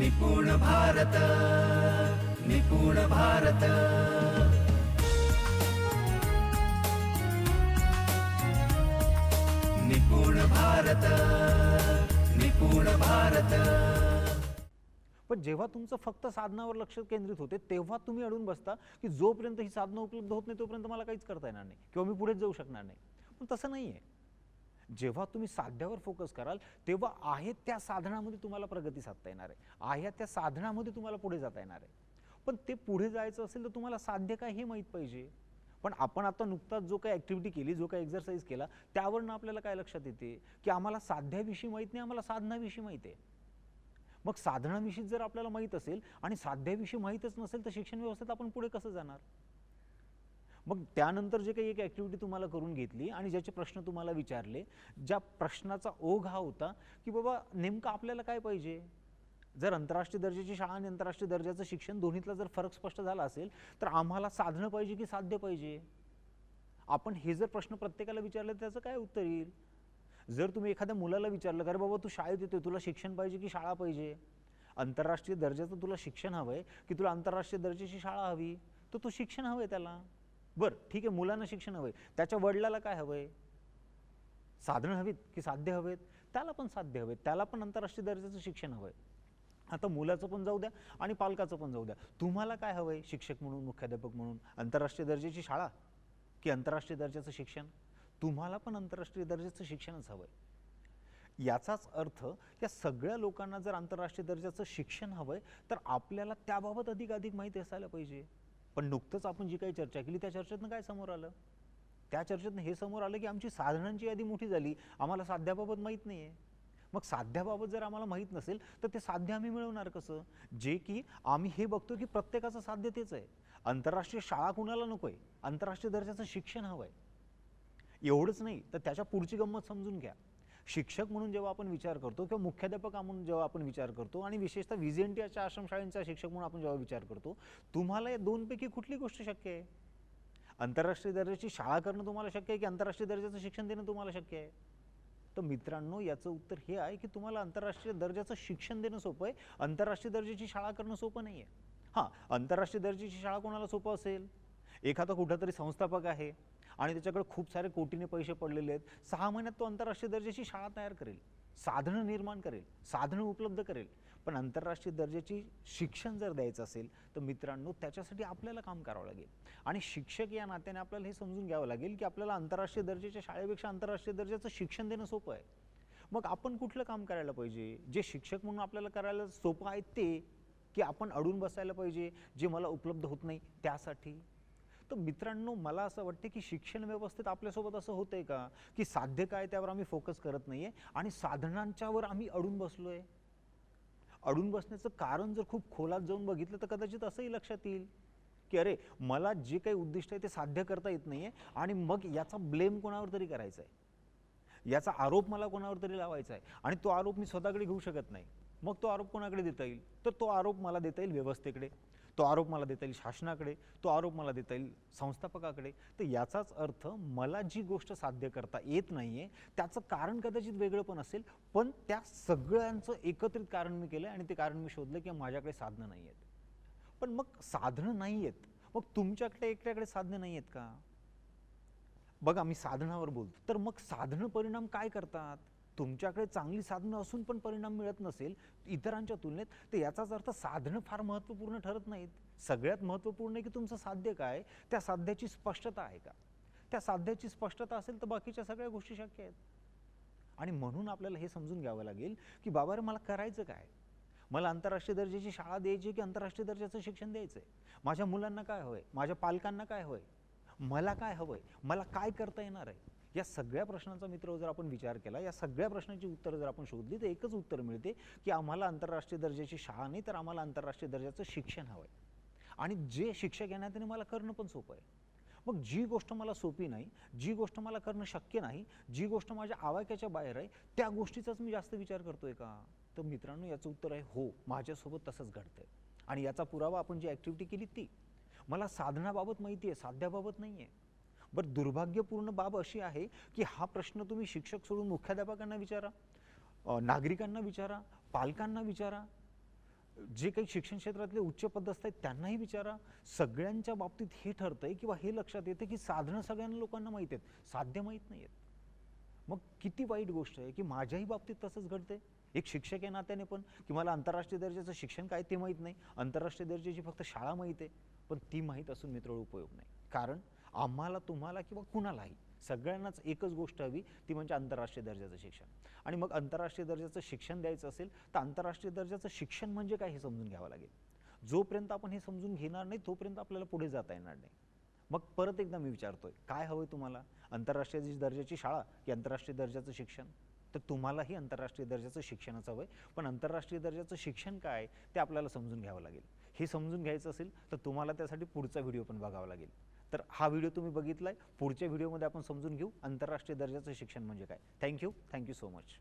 निपुण भारत, निपुण भारत, निपुण भारत, निपुण भारत। पण जेव्हा तुमचं फक्त साधनावर लक्ष केंद्रित होते तेव्हा तुम्ही अडून बसता की जोपर्यंत ही साधनं उपलब्ध होत नाही तोपर्यंत मला काहीच करता येणार नाही किंवा मी पुढेच जाऊ शकणार नाही। पण तसं नाहीये। जेव्हा तुम्ही साध्यावर फोकस कराल तेव्हा आहे त्या साधनामध्ये तुम्हाला प्रगती साधता येणार आहे त्या साधनामध्ये तुम्हाला पुढे जाता येणार आहे। पण ते पुढे जायचं असेल तर तुम्हाला साध्य काय हे माहीत पाहिजे। पण आपण आता नुकताच जो काही ॲक्टिव्हिटी केली, जो काही एक्सरसाइज केला, त्यावरून आपल्याला काय लक्षात येते की आम्हाला साध्याविषयी माहीत नाही, आम्हाला साधनाविषयी माहीत आहे। मग साधनाविषयी जर आपल्याला माहीत असेल आणि साध्याविषयी माहीतच नसेल तर शिक्षण व्यवस्थेत आपण पुढे कसं जाणार। मग त्यानंतर जे काही एक ॲक्टिव्हिटी तुम्हाला करून घेतली आणि ज्याचे प्रश्न तुम्हाला विचारले, ज्या प्रश्नाचा ओघ हा होता की बाबा नेमकं आपल्याला काय पाहिजे। जर आंतरराष्ट्रीय दर्जाची शाळा आणि आंतरराष्ट्रीय दर्जाचं शिक्षण दोन्हीतला जर फरक स्पष्ट झाला असेल तर आम्हाला साधनं पाहिजे की साध्य पाहिजे। आपण हे जर प्रश्न प्रत्येकाला विचारले तर त्याचं काय उत्तर येईल। जर तुम्ही एखाद्या मुलाला विचारलं अरे बाबा तू शाळेत येतोय, तुला शिक्षण पाहिजे की शाळा पाहिजे, आंतरराष्ट्रीय दर्जाचं तुला शिक्षण हवंय की तुला आंतरराष्ट्रीय दर्जाची शाळा हवी, तर तो शिक्षण हवंय त्याला। बरं ठीक आहे, मुलांना शिक्षण हवंय, त्याच्या वडिलाला काय हवंय, साधनं हवीत की साध्य हवेत, त्याला पण साध्य हवेत, त्याला पण आंतरराष्ट्रीय दर्जाचं शिक्षण हवंय। आता मुलाचं पण जाऊ द्या आणि पालकाचं पण जाऊ द्या, तुम्हाला काय हवंय शिक्षक म्हणून, मुख्याध्यापक म्हणून, आंतरराष्ट्रीय दर्जाची शाळा की आंतरराष्ट्रीय दर्जाचं शिक्षण। तुम्हाला पण आंतरराष्ट्रीय दर्जाचं शिक्षणच हवंय। याचाच अर्थ या सगळ्या लोकांना जर आंतरराष्ट्रीय दर्जाचं शिक्षण हवंय तर आपल्याला त्याबाबत अधिक माहिती असायला पाहिजे। पण नुकतंच आपण जी काही चर्चा केली त्या चर्चेतनं काय समोर आलं, त्या चर्चेतनं हे समोर आलं की आमची साधनांची यादी मोठी झाली, आम्हाला साध्याबाबत माहीत नाही आहे। मग साध्याबाबत जर आम्हाला माहीत नसेल तर ते साध्य आम्ही मिळवणार कसं, जे की आम्ही हे बघतो की प्रत्येकाचं साध्य तेच आहे। आंतरराष्ट्रीय शाळा कुणाला नको आहे, आंतरराष्ट्रीय दर्जाचं शिक्षण हवंय। एवढंच नाही तर त्याच्या पुढची गंमत समजून घ्या। शिक्षक म्हणून जेव्हा आपण विचार करतो किंवा मुख्याध्यापक म्हणून जेव्हा आपण विचार करतो आणि विशेषतः व्हीजेएनटीच्या आश्रमशाळेंचा शिक्षक म्हणून आपण जेव्हा विचार करतो, तुम्हाला या दोनपैकी कुठली गोष्ट शक्य आहे। आंतरराष्ट्रीय दर्जाची शाळा करणं तुम्हाला शक्य आहे की आंतरराष्ट्रीय दर्जाचं शिक्षण देणं तुम्हाला शक्य आहे। तर मित्रांनो याचं उत्तर हे आहे की तुम्हाला आंतरराष्ट्रीय दर्जाचं शिक्षण देणं सोपं आहे, आंतरराष्ट्रीय दर्जाची शाळा करणं सोपं नाही आहे। हां, आंतरराष्ट्रीय दर्जाची शाळा कोणाला सोपं असेल, एखादा कुठंतरी संस्थापक आहे आणि त्याच्याकडे खूप सारे कोटीने पैसे पडलेले आहेत, 6 महिन्यात तो आंतरराष्ट्रीय दर्जाची शाळा तयार करेल, साधनं निर्माण करेल, साधनं उपलब्ध करेल। पण आंतरराष्ट्रीय दर्जाची शिक्षण जर द्यायचं असेल तर मित्रांनो त्याच्यासाठी आपल्याला काम करावं लागेल। आणि शिक्षक या नात्याने आपल्याला हे समजून घ्यावं लागेल की आपल्याला आंतरराष्ट्रीय दर्जाच्या शाळेपेक्षा आंतरराष्ट्रीय दर्जाचं शिक्षण देणं सोपं आहे। मग आपण कुठलं काम करायला पाहिजे, जे शिक्षक म्हणून आपल्याला करायला सोपं आहे ते, की आपण अडून बसायला पाहिजे जे मला उपलब्ध होत नाही त्यासाठी। तर मित्रांनो मला असं वाटतं की शिक्षण व्यवस्थेत आपल्यासोबत असं होतंय का की साध्य काय त्यावर आम्ही फोकस करत नाहीये आणि साधनांच्यावर आम्ही अडून बसलोय। अडून बसण्याचं कारण जर खूप खोलात जाऊन बघितलं तर कदाचित असंही लक्षात येईल की अरे मला जे काही उद्दिष्ट आहे ते साध्य करता येत नाहीये आणि मग याचा ब्लेम कोणावर तरी करायचा आहे, याचा आरोप मला कोणावर तरी लावायचा आहे आणि तो आरोप मी स्वतःकडे घेऊ शकत नाही। मग तो आरोप कोणाकडे देता येईल, तर तो आरोप मला देता येईल व्यवस्थेकडे, तो आरोप मला देता येईल शासनाकडे, तो आरोप मला देता येईल संस्थापकाकडे। तर याचाच अर्थ मला जी गोष्ट साध्य करता येत नाहीये त्याचं कारण कदाचित वेगळं पण असेल, पण त्या सगळ्यांचं एकत्रित कारण मी केलं आणि ते कारण मी शोधलं की माझ्याकडे साधनं नाही आहेत। पण मग साधनं नाही आहेत, मग तुमच्याकडे एकट्याकडे साधनं नाही आहेत का। बघा मी साधनावर बोलतो, तर मग साधनं परिणाम काय करतात, तुमच्याकडे चांगली साधनं असून पण परिणाम मिळत नसेल इतरांच्या तुलनेत तर याचाच अर्थ साधनं फार महत्त्वपूर्ण ठरत नाहीत। सगळ्यात महत्त्वपूर्ण आहे की तुमचं साध्य काय, त्या साध्याची स्पष्टता आहे का। त्या साध्याची स्पष्टता असेल तर बाकीच्या सगळ्या गोष्टी शक्य आहेत। आणि म्हणून आपल्याला हे समजून घ्यावं लागेल की बाबा रे मला करायचं काय, मला आंतरराष्ट्रीय दर्जाची शाळा द्यायची की आंतरराष्ट्रीय दर्जाचं शिक्षण द्यायचं आहे, माझ्या मुलांना काय हवंय, माझ्या पालकांना काय हवंय, मला काय हवंय, मला काय करता येणार आहे। या सगळ्या प्रश्नांचा मित्र जर आपण विचार केला, या सगळ्या प्रश्नांची उत्तरं जर आपण शोधली तर एकच उत्तर मिळते की आम्हाला आंतरराष्ट्रीय दर्जाची शाळा नाही तर आम्हाला आंतरराष्ट्रीय दर्जाचं शिक्षण हवंय। आणि जे शिक्षक या नात्याने मला करणं पण सोपं आहे। मग जी गोष्ट मला सोपी नाही, जी गोष्ट मला करणं शक्य नाही, जी गोष्ट माझ्या आवाक्याच्या बाहेर आहे त्या गोष्टीचाच मी जास्त विचार करतोय का, तर मित्रांनो याचं उत्तर आहे हो, माझ्यासोबत तसंच घडतंय। आणि याचा पुरावा आपण जी ॲक्टिव्हिटी केली ती, मला साधनाबाबत माहिती आहे, साध्याबाबत नाही आहे। बरं दुर्भाग्यपूर्ण बाब अशी आहे की हा प्रश्न तुम्ही शिक्षक सोडून मुख्याध्यापकांना विचारा, नागरिकांना विचारा, पालकांना विचारा, जे काही शिक्षण क्षेत्रातले उच्च पदस्थ आहेत त्यांनाही विचारा. सगळ्यांच्या बाबतीत हे ठरतंय किंवा हे लक्षात येते की साधनं सगळ्यांना लोकांना माहीत आहेत, साध्य माहीत नाही आहेत. मग किती वाईट गोष्ट आहे की माझ्याही बाबतीत तसंच घडते. एक शिक्षक या नात्याने पण की मला आंतरराष्ट्रीय दर्जाचं शिक्षण काय ते माहीत नाही, आंतरराष्ट्रीय दर्जाची फक्त शाळा माहीत आहे, पण ती माहीत असून मित्र उपयोग नाही. कारण आम्हाला, तुम्हाला किंवा कुणालाही सगळ्यांनाच एकच गोष्ट हवी, ती म्हणजे आंतरराष्ट्रीय दर्जाचं शिक्षण. आणि मग आंतरराष्ट्रीय दर्जाचं शिक्षण द्यायचं असेल तर आंतरराष्ट्रीय दर्जाचं शिक्षण म्हणजे काय हे समजून घ्यावं लागेल. जोपर्यंत आपण हे समजून घेणार नाही तोपर्यंत आपल्याला पुढे जाता येणार नाही. मग परत एकदा मी विचारतोय, काय हवंय तुम्हाला? आंतरराष्ट्रीय दर्जाची शाळा की आंतरराष्ट्रीय दर्जाचं शिक्षण? तर तुम्हालाही आंतरराष्ट्रीय दर्जाचं शिक्षणच हवंय, पण आंतरराष्ट्रीय दर्जाचं शिक्षण काय ते आपल्याला समजून घ्यावं लागेल. हे समजून घ्यायचं असेल तर तुम्हाला त्यासाठी पुढचा व्हिडिओ पण बघावा लागेल. तर हा व्हिडिओ तुम्ही बघितलाय, पुढच्या व्हिडिओमध्ये आपण समजून घेऊ आंतरराष्ट्रीय दर्जाचं शिक्षण म्हणजे काय. Thank you so much.